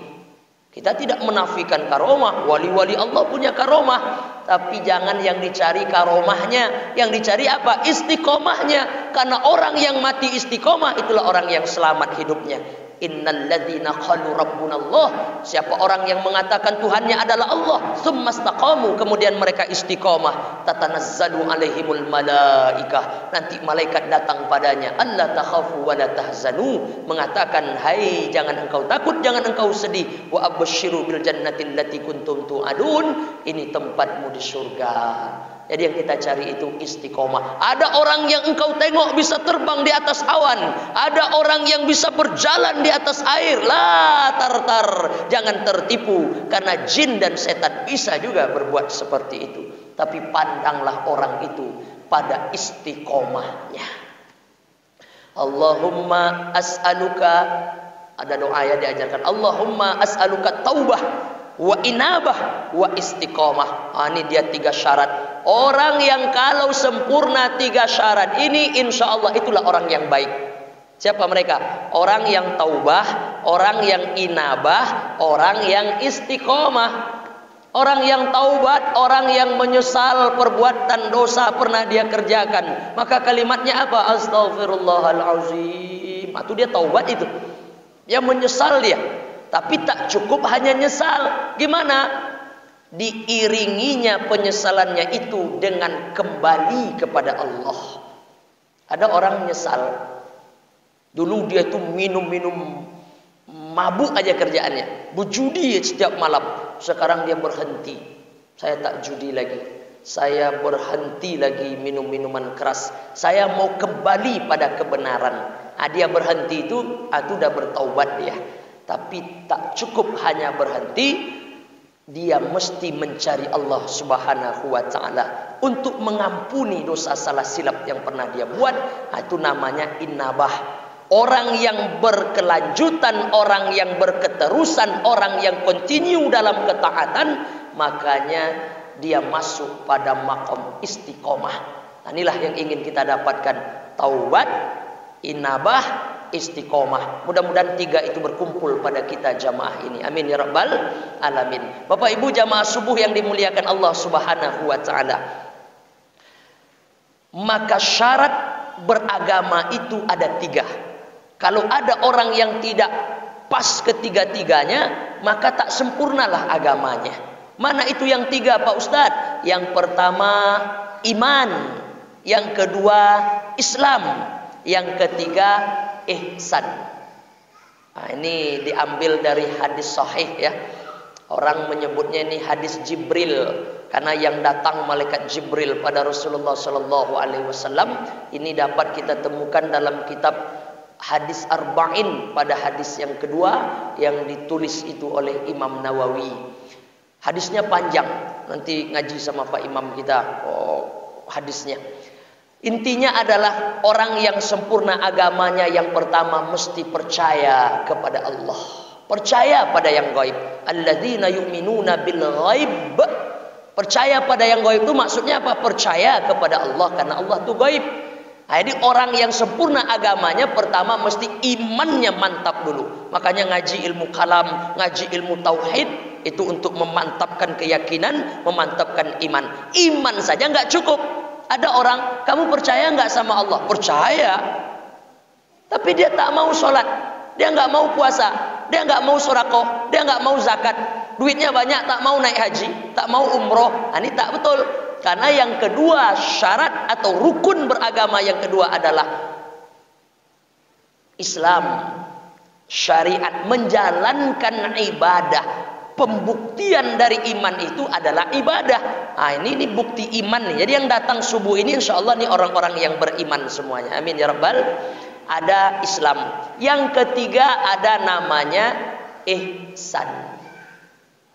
Speaker 1: Kita tidak menafikan karomah, wali-wali Allah punya karomah. Tapi jangan yang dicari karomahnya. Yang dicari apa? Istiqomahnya. Karena orang yang mati istiqomah itulah orang yang selamat hidupnya. Innal ladzina qalu rabbunallah, siapa orang yang mengatakan Tuhannya adalah Allah, tsumastaqamu, kemudian mereka istiqomah, tatanazzalu alaihimul malaikah, nanti malaikat datang padanya, alla takhafu wa la tahzanu, mengatakan hai jangan engkau takut, jangan engkau sedih, wa absyiru bil jannati allati kuntum tu'adun, ini tempatmu di surga. Jadi yang kita cari itu istiqomah. Ada orang yang engkau tengok bisa terbang di atas awan. Ada orang yang bisa berjalan di atas air. La tartar. Jangan tertipu. Karena jin dan setan bisa juga berbuat seperti itu. Tapi pandanglah orang itu pada istiqomahnya. Allahumma as'aluka. Ada doa yang diajarkan. Allahumma as'aluka taubah wa inabah wa istiqomah. Ini dia 3 syarat. Orang yang kalau sempurna 3 syarat ini, insya Allah itulah orang yang baik. Siapa mereka? Orang yang taubah, orang yang inabah, orang yang istiqomah. Orang yang taubat, orang yang menyesal perbuatan dosa pernah dia kerjakan, maka kalimatnya apa? Astaghfirullahalazim. Itu dia taubat itu. Dia menyesal dia. Tapi tak cukup hanya nyesal. Gimana? Diiringinya penyesalannya itu dengan kembali kepada Allah. Ada orang nyesal. Dulu dia itu minum-minum, mabuk aja kerjaannya, berjudi setiap malam. Sekarang dia berhenti. Saya tak judi lagi. Saya berhenti lagi minum minuman keras. Saya mau kembali pada kebenaran. Dia berhenti itu udah bertaubat dia. Tapi tak cukup hanya berhenti, dia mesti mencari Allah Subhanahu wa ta'ala untuk mengampuni dosa salah silap yang pernah dia buat. Itu namanya inabah. Orang yang berkelanjutan, orang yang berketerusan, orang yang continue dalam ketaatan, makanya dia masuk pada maqam istiqomah. Inilah yang ingin kita dapatkan. Taubat, inabah, istiqomah. Mudah-mudahan 3 itu berkumpul pada kita jamaah ini. Amin ya rabbal alamin. Bapak Ibu jamaah subuh yang dimuliakan Allah Subhanahu wa ta'ala. Maka syarat beragama itu ada 3. Kalau ada orang yang tidak pas ketiga-tiganya, maka tak sempurnalah agamanya. Mana itu yang 3 Pak Ustadz? Yang pertama iman, yang kedua Islam, yang ketiga ihsan. Ini diambil dari hadis sahih ya. Orang menyebutnya ini hadis Jibril, karena yang datang malaikat Jibril pada Rasulullah sallallahu alaihi wasallam ini dapat kita temukan dalam kitab hadis Arba'in pada hadis yang kedua yang ditulis itu oleh Imam Nawawi. Hadisnya panjang, nanti ngaji sama Pak Imam kita hadisnya. Intinya adalah orang yang sempurna agamanya yang pertama mesti percaya kepada Allah. Percaya pada yang gaib. Alladzina yu'minuna bil ghaib. Percaya pada yang gaib itu maksudnya apa? Percaya kepada Allah karena Allah itu gaib. Jadi orang yang sempurna agamanya pertama mesti imannya mantap dulu. Makanya ngaji ilmu kalam, ngaji ilmu tauhid itu untuk memantapkan keyakinan, memantapkan iman. Iman saja nggak cukup. Ada orang, kamu percaya nggak sama Allah? Percaya. Tapi dia tak mau sholat, dia nggak mau puasa, dia nggak mau sedekah, dia nggak mau zakat. Duitnya banyak, tak mau naik haji, tak mau umroh. Ini tak betul. Karena yang kedua syarat atau rukun beragama yang kedua adalah Islam, syariat, menjalankan ibadah. Pembuktian dari iman itu adalah ibadah. Ini bukti iman nih. Jadi yang datang subuh ini insya Allah nih orang-orang yang beriman semuanya. Amin ya rabbal. Ada Islam. Yang ketiga ada namanya ihsan.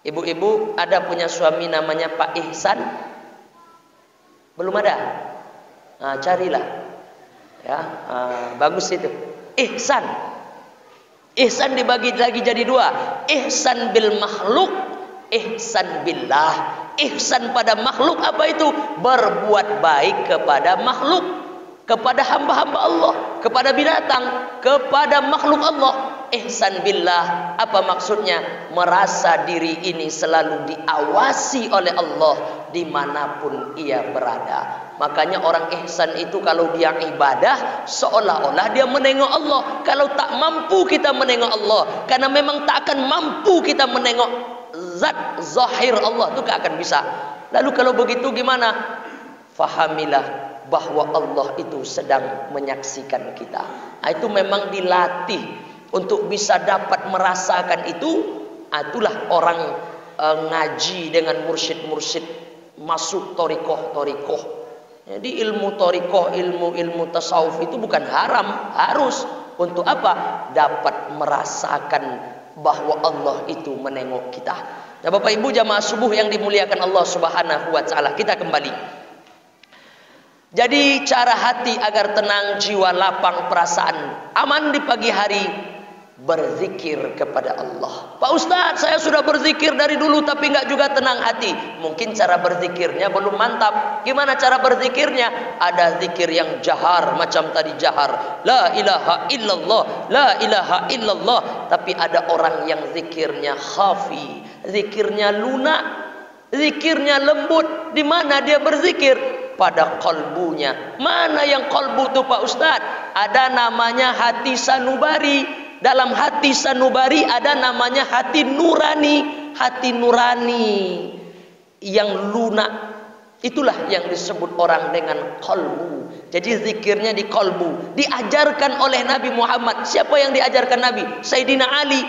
Speaker 1: Ibu-ibu ada punya suami namanya Pak Ihsan? Belum ada? Carilah. Ya, bagus itu. Ihsan. Ihsan dibagi lagi jadi 2. Ihsan bil makhluk, ihsan billah. Ihsan pada makhluk apa itu? Berbuat baik kepada makhluk, kepada hamba-hamba Allah, kepada binatang, kepada makhluk Allah. ihsan billah. Apa maksudnya? Merasa diri ini selalu diawasi oleh Allah dimanapun ia berada. Makanya orang ihsan itu kalau dia ibadah seolah-olah dia menengok Allah. Kalau tak mampu kita menengok Allah, karena memang tak akan mampu kita menengok zat zahir Allah, itu tak akan bisa. Lalu kalau begitu gimana? Fahamilah bahwa Allah itu sedang menyaksikan kita. Itu memang dilatih untuk bisa dapat merasakan itu. Itulah orang ngaji dengan mursyid-mursyid, masuk torikoh. Jadi ilmu torikoh, ilmu tasawuf itu bukan haram, harus. Untuk apa? Dapat merasakan bahwa Allah itu menengok kita. Nah, Bapak Ibu jamaah subuh yang dimuliakan Allah Subhanahu wa taala, kita kembali. Jadi cara hati agar tenang, jiwa lapang, perasaan aman di pagi hari, berzikir kepada Allah. Pak Ustadz, saya sudah berzikir dari dulu tapi nggak juga tenang hati. Mungkin cara berzikirnya belum mantap. Gimana cara berzikirnya? Ada zikir yang jahar, macam tadi jahar, la ilaha illallah, la ilaha illallah. Tapi ada orang yang zikirnya khafi, zikirnya lunak, zikirnya lembut. Di mana dia berzikir? Pada kalbunya. Mana yang kalbu itu Pak Ustadz? Ada namanya hati sanubari. Dalam hati sanubari ada namanya hati nurani. Hati nurani yang lunak, itulah yang disebut orang dengan kalbu. Jadi zikirnya di kalbu. Diajarkan oleh Nabi Muhammad. Siapa yang diajarkan Nabi? Sayyidina Ali.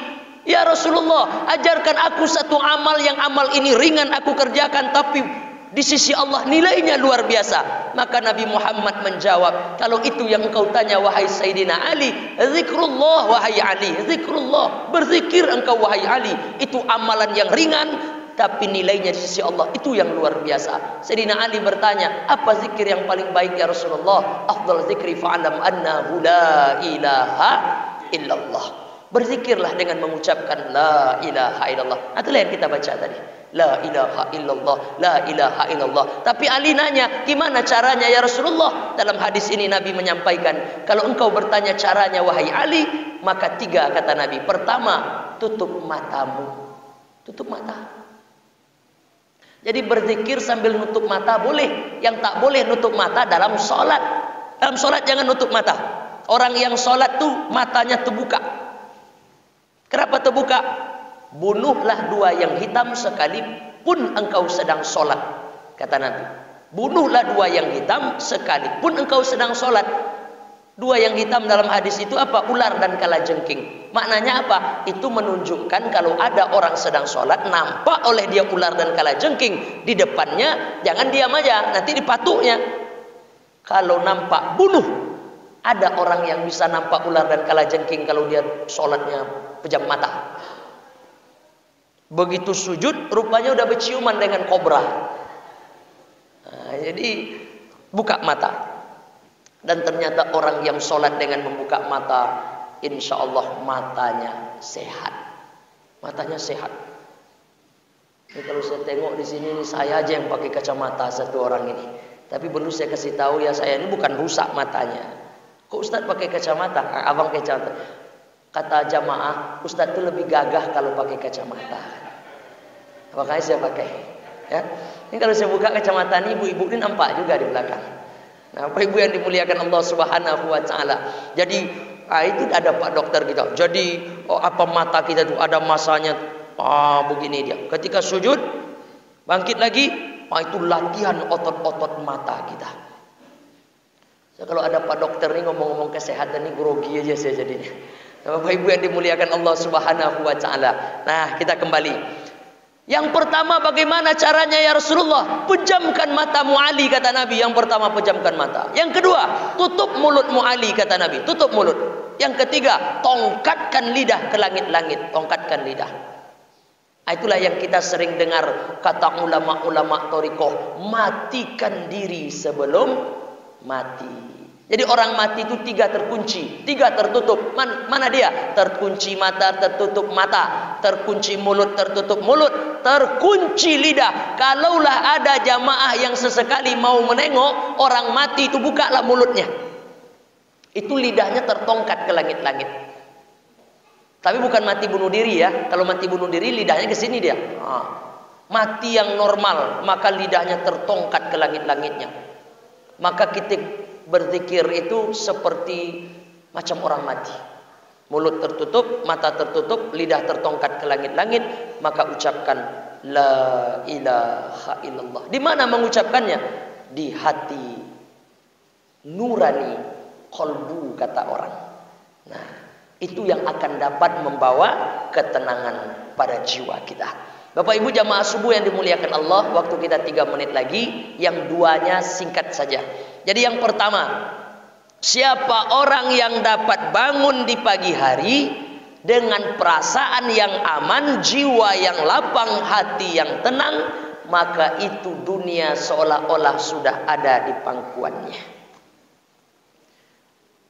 Speaker 1: Ya Rasulullah, ajarkan aku satu amal yang amal ini ringan aku kerjakan, tapi di sisi Allah nilainya luar biasa. Maka Nabi Muhammad menjawab, kalau itu yang engkau tanya wahai Sayyidina Ali, zikrullah wahai Ali, zikrullah, berzikir engkau wahai Ali, itu amalan yang ringan tapi nilainya di sisi Allah itu yang luar biasa. Sayyidina Ali bertanya, apa zikir yang paling baik ya Rasulullah? Afdal zikri fa'alam annahu la ilaha illallah. Berzikirlah dengan mengucapkan la ilaha illallah. Itulah yang kita baca tadi. La ilaha illallah, la ilaha illallah. Tapi Ali nanya, gimana caranya ya Rasulullah? Dalam hadis ini Nabi menyampaikan, kalau engkau bertanya caranya wahai Ali, maka 3 kata Nabi. Pertama, tutup matamu. Tutup mata. Jadi berzikir sambil nutup mata boleh. Yang tak boleh nutup mata dalam sholat. Dalam sholat jangan nutup mata. Orang yang sholat tuh matanya terbuka. Kenapa terbuka? Bunuhlah 2 yang hitam sekalipun engkau sedang sholat, kata Nabi. Bunuhlah 2 yang hitam sekalipun engkau sedang sholat. 2 yang hitam dalam hadis itu apa? Ular dan kalajengking. Maknanya apa? Itu menunjukkan kalau ada orang sedang sholat, nampak oleh dia ular dan kalajengking di depannya, jangan diam aja, nanti dipatuknya. Kalau nampak, bunuh. Ada orang yang bisa nampak ular dan kalajengking kalau dia sholatnya pejam mata. Begitu sujud, rupanya udah berciuman dengan kobra. Nah, jadi buka mata. Dan ternyata orang yang sholat dengan membuka mata, insya Allah matanya sehat. Matanya sehat. Ini kalau saya tengok di sini, ini saya aja yang pakai kacamata satu orang ini. Tapi perlu saya kasih tahu ya, saya ini bukan rusak matanya. Kok Ustadz pakai kacamata? Abang kacamata. Kata jamaah, Ustadz itu lebih gagah kalau pakai kacamata. Makanya saya pakai. Ya. Ini kalau saya buka kacamata ini, ibu-ibu ini nampak juga di belakang. Nah, Bapak Ibu yang dimuliakan Allah Subhanahu wa taala. Jadi, itu ada Pak dokter kita. Jadi, apa mata kita itu ada masanya begini dia. Ketika sujud, bangkit lagi, itu latihan otot-otot mata kita. Kalau ada Pak dokter nih ngomong-ngomong kesehatan nih grogi aja saya jadinya. Bapak Ibu yang dimuliakan Allah Subhanahu wa taala. Nah, kita kembali. Yang pertama bagaimana caranya ya Rasulullah? Pejamkan matamu Ali, kata Nabi. Yang pertama pejamkan mata. Yang kedua, tutup mulutmu Ali, kata Nabi. Tutup mulut. Yang ketiga, tongkatkan lidah ke langit-langit. Tongkatkan lidah. Itulah yang kita sering dengar kata ulama-ulama thariqah, matikan diri sebelum mati. Jadi orang mati itu 3 terkunci, 3 tertutup. Mana dia? Terkunci mata, tertutup mata. Terkunci mulut, tertutup mulut. Terkunci lidah. Kalaulah ada jamaah yang sesekali mau menengok orang mati itu, bukalah mulutnya. Itu lidahnya tertongkat ke langit-langit. Tapi bukan mati bunuh diri ya. Kalau mati bunuh diri lidahnya ke sini dia. Mati yang normal, maka lidahnya tertongkat ke langit-langitnya. Maka kita berzikir itu seperti macam orang mati. Mulut tertutup, mata tertutup, lidah tertongkat ke langit-langit, maka ucapkan la ilaha illallah. Di mana mengucapkannya? Di hati nurani qalbu, kata orang. Nah, itu yang akan dapat membawa ketenangan pada jiwa kita. Bapak Ibu jamaah subuh yang dimuliakan Allah, waktu kita 3 menit lagi, yang duanya singkat saja. Jadi yang pertama, siapa orang yang dapat bangun di pagi hari dengan perasaan yang aman, jiwa yang lapang, hati yang tenang, maka itu dunia seolah-olah sudah ada di pangkuannya.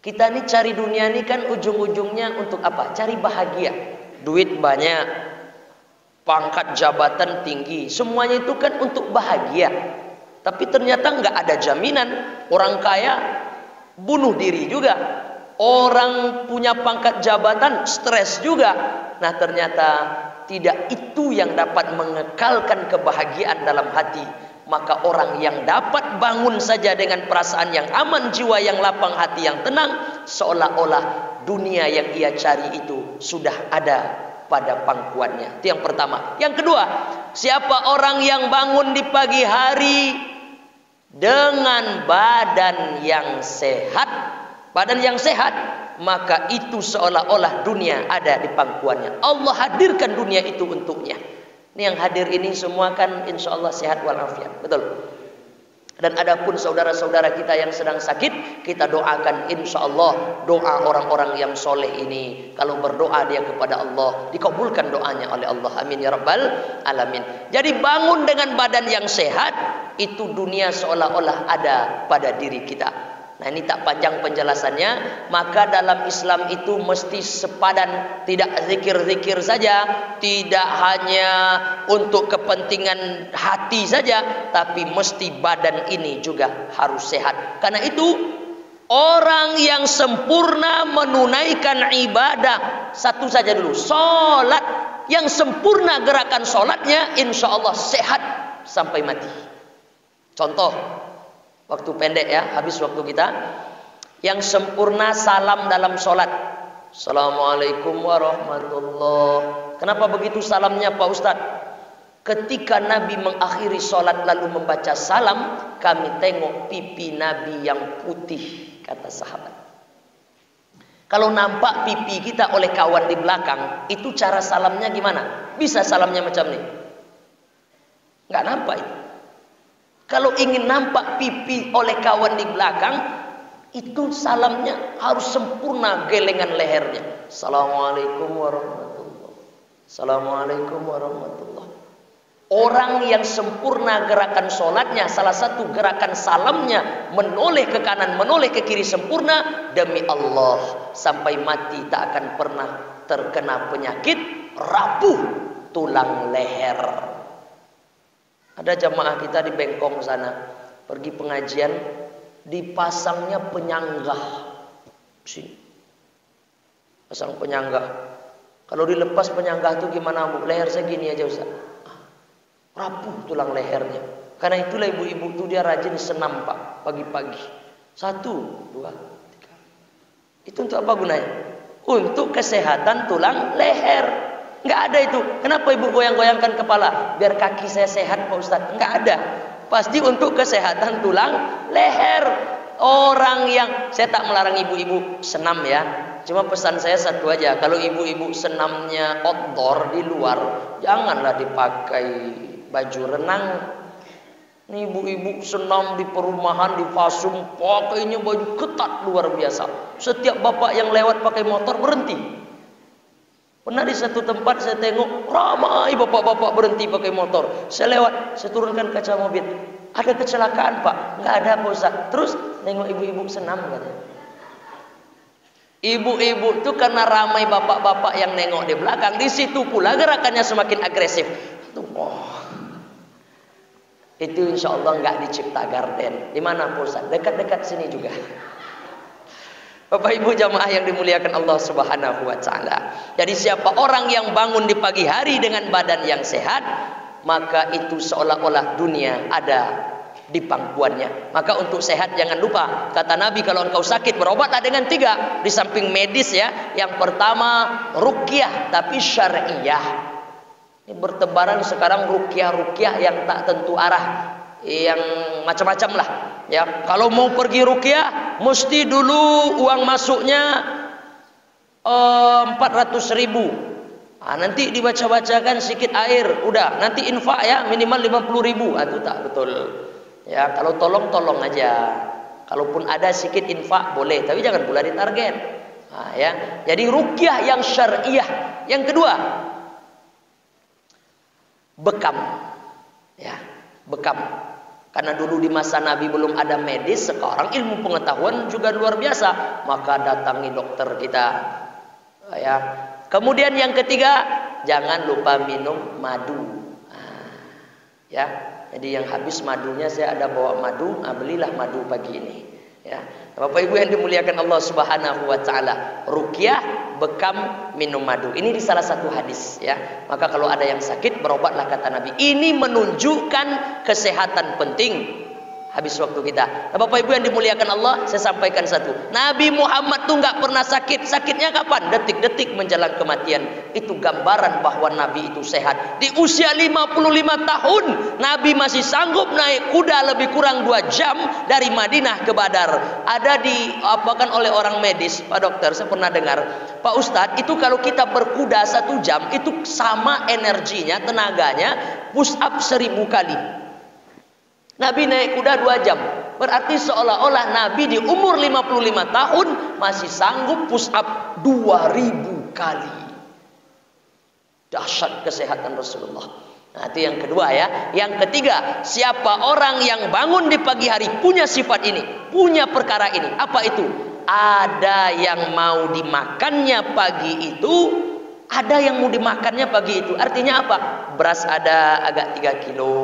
Speaker 1: Kita ini cari dunia ini kan ujung-ujungnya untuk apa? Cari bahagia. Duit banyak, pangkat jabatan tinggi, semuanya itu kan untuk bahagia. Tapi ternyata nggak ada jaminan. Orang kaya bunuh diri juga, orang punya pangkat jabatan stres juga. Nah ternyata tidak itu yang dapat mengekalkan kebahagiaan dalam hati. Maka orang yang dapat bangun saja dengan perasaan yang aman, jiwa yang lapang, hati yang tenang, seolah-olah dunia yang ia cari itu sudah ada pada pangkuannya. Itu yang pertama. Yang kedua, siapa orang yang bangun di pagi hari dengan badan yang sehat, maka itu seolah-olah dunia ada di pangkuannya. Allah hadirkan dunia itu untuknya. Ini yang hadir ini semua kan insya Allah sehat walafiat, betul. Dan adapun saudara-saudara kita yang sedang sakit, kita doakan insya Allah doa orang-orang yang soleh ini. Kalau berdoa dia kepada Allah, dikabulkan doanya oleh Allah. Amin ya rabbal alamin. Jadi bangun dengan badan yang sehat, itu dunia seolah-olah ada pada diri kita. Nah ini tak panjang penjelasannya. Maka dalam Islam itu mesti sepadan, tidak zikir-zikir saja, tidak hanya untuk kepentingan hati saja, tapi mesti badan ini juga harus sehat. Karena itu orang yang sempurna menunaikan ibadah, satu saja dulu, sholat, yang sempurna gerakan sholatnya, insya Allah sehat sampai mati. Contoh, waktu pendek ya, habis waktu kita. Yang sempurna salam dalam sholat, Assalamualaikum warahmatullah. Kenapa begitu salamnya Pak Ustadz? Ketika Nabi mengakhiri sholat lalu membaca salam, kami tengok pipi Nabi yang putih, kata sahabat. Kalau nampak pipi kita oleh kawan di belakang, itu cara salamnya gimana? Bisa salamnya macam ini? Nggak nampak itu. Kalau ingin nampak pipi oleh kawan di belakang, itu salamnya harus sempurna gelengan lehernya. Assalamualaikum warahmatullah. Assalamualaikum warahmatullah. Orang yang sempurna gerakan sholatnya, salah satu gerakan salamnya menoleh ke kanan, menoleh ke kiri sempurna, demi Allah sampai mati tak akan pernah terkena penyakit rapuh tulang leher. Ada jamaah kita di Bengkong sana, pergi pengajian, dipasangnya penyanggah. Sini. Pasang penyanggah. Kalau dilepas penyanggah itu gimana Bu? Leher segini aja Ustaz. Rapuh tulang lehernya. Karena itulah ibu-ibu itu dia rajin senam Pak, pagi-pagi. 1, 2, 3. Itu untuk apa gunanya? Untuk kesehatan tulang leher. Nggak ada itu. Kenapa ibu goyang-goyangkan kepala? Biar kaki saya sehat Pak Ustadz. Nggak ada. Pasti untuk kesehatan tulang leher. Orang yang, saya tak melarang ibu-ibu senam ya. Cuma pesan saya satu aja. Kalau ibu-ibu senamnya outdoor di luar, janganlah dipakai baju renang. Ini ibu-ibu senam di perumahan, di fasum, pakainya baju ketat luar biasa. Setiap bapak yang lewat pakai motor berhenti. Pernah di satu tempat saya tengok ramai bapak-bapak berhenti pakai motor. Saya lewat, saya turunkan kaca mobil. Ada kecelakaan Pak? Nggak ada Pak Ustaz. Terus nengok ibu-ibu senam katanya. Ibu-ibu itu karena ramai bapak-bapak yang nengok di belakang, di situ pula gerakannya semakin agresif. Itu insya Allah nggak di Cipta Garden. Di mana Pak Ustaz? Dekat-dekat sini juga. Bapak Ibu jamaah yang dimuliakan Allah Subhanahu wa taala. Jadi siapa orang yang bangun di pagi hari dengan badan yang sehat, maka itu seolah-olah dunia ada di pangkuannya. Maka untuk sehat jangan lupa, kata Nabi, kalau engkau sakit berobatlah dengan 3. Di samping medis ya, yang pertama ruqyah tapi syariah. Ini bertebaran sekarang ruqyah yang tak tentu arah, yang macam-macam lah ya. Kalau mau pergi ruqyah mesti dulu uang masuknya 400.000. Nanti dibaca-bacakan sedikit air, udah nanti infak ya minimal 50.000. Itu tak betul ya. Kalau tolong aja, kalaupun ada sedikit infak boleh, tapi jangan pula ditarget ya. Jadi ruqyah yang syariah. Yang kedua, bekam ya, bekam. Karena dulu di masa Nabi belum ada medis, sekarang ilmu pengetahuan juga luar biasa, maka datangi dokter kita ya. Kemudian yang ketiga, jangan lupa minum madu ya. Jadi yang habis madunya, saya ada bawa madu, belilah madu pagi ini ya. Bapak Ibu yang dimuliakan Allah Subhanahu wa taala, ruqyah, bekam, minum madu. Ini di salah satu hadis ya. Maka kalau ada yang sakit berobatlah, kata Nabi. Ini menunjukkan kesehatan penting. Habis waktu kita. Nah, Bapak Ibu yang dimuliakan Allah, saya sampaikan satu. Nabi Muhammad tuh nggak pernah sakit. Sakitnya kapan? Detik-detik menjelang kematian. Itu gambaran bahwa Nabi itu sehat. Di usia 55 tahun, Nabi masih sanggup naik kuda lebih kurang 2 jam dari Madinah ke Badar. Ada diapakan oleh orang medis, Pak Dokter, saya pernah dengar, Pak Ustadz, itu kalau kita berkuda 1 jam, itu sama energinya, tenaganya, push up 1000 kali. Nabi naik kuda 2 jam. Berarti seolah-olah Nabi di umur 55 tahun masih sanggup push up 2000 kali. Dahsyat kesehatan Rasulullah. Nah, itu yang kedua ya. Yang ketiga, siapa orang yang bangun di pagi hari punya sifat ini, punya perkara ini. Apa itu? Ada yang mau dimakannya pagi itu, ada yang mau dimakannya pagi itu. Artinya apa? Beras ada agak 3 kilo.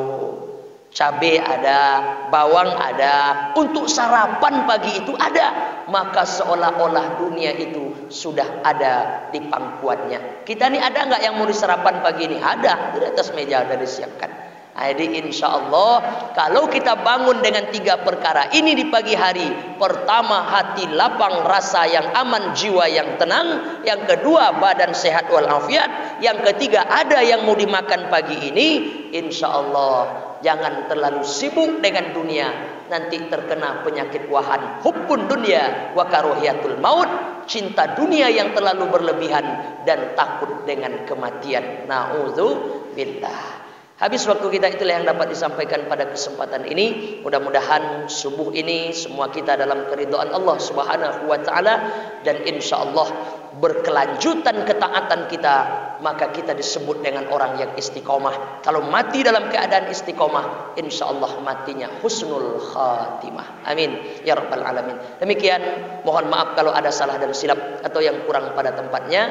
Speaker 1: Cabai ada, bawang ada, untuk sarapan pagi itu ada. Maka seolah-olah dunia itu sudah ada di pangkuannya. Kita nih ada nggak yang mau disarapan pagi ini? Ada, di atas meja ada disiapkan. Jadi insya Allah kalau kita bangun dengan 3 perkara ini di pagi hari, pertama hati lapang, rasa yang aman, jiwa yang tenang. Yang kedua badan sehat walafiat. Yang ketiga ada yang mau dimakan pagi ini. Insya Allah jangan terlalu sibuk dengan dunia, nanti terkena penyakit wahan, hubbun dunia wa karohiyatul maut, cinta dunia yang terlalu berlebihan dan takut dengan kematian. Na'udzubillah. Habis waktu kita, itulah yang dapat disampaikan pada kesempatan ini. Mudah-mudahan subuh ini semua kita dalam keridhaan Allah Subhanahu wa taala, dan insya Allah berkelanjutan ketaatan kita, maka kita disebut dengan orang yang istiqomah. Kalau mati dalam keadaan istiqomah, insya Allah matinya husnul khatimah. Amin ya rabbal alamin. Demikian, mohon maaf kalau ada salah dan silap atau yang kurang pada tempatnya.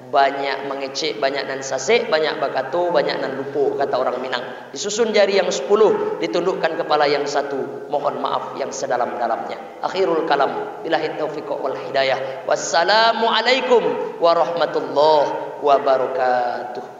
Speaker 1: Banyak mengecek, banyak nan sasek, banyak bakato, banyak nan lupo, kata orang Minang. Disusun jari yang 10, ditundukkan kepala yang 1. Mohon maaf yang sedalam-dalamnya. Akhirul kalam, billahi taufiq wal hidayah. Wassalamualaikum warahmatullahi wabarakatuh.